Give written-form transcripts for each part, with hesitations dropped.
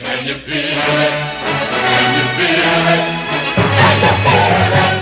Can you feel it? Can you feel it? Can you feel it?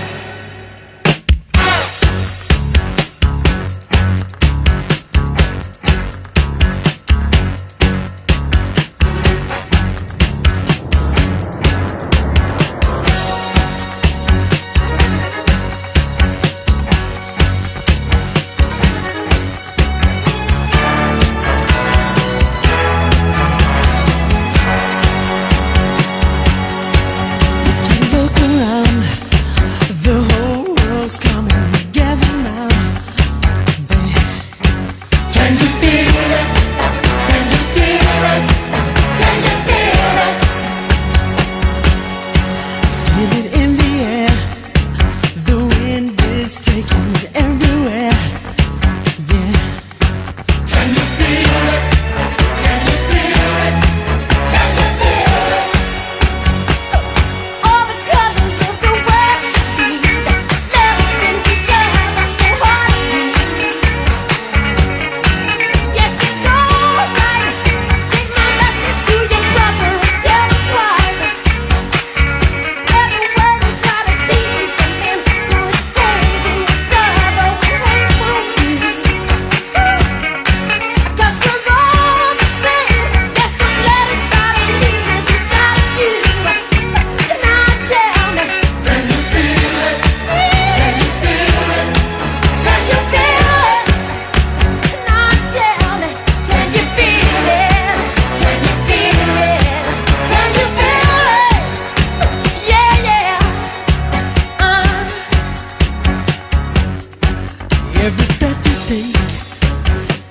Every breath you take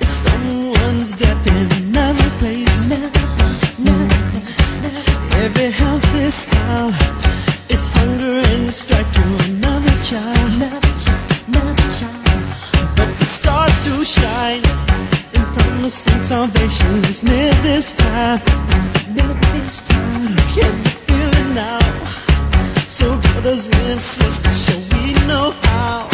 is someone's death in another place. Every healthy smile is hunger and strike to another child. But the stars do shine in promising salvation is near this time. Can you feel it now? So brothers and sisters, shall we know how?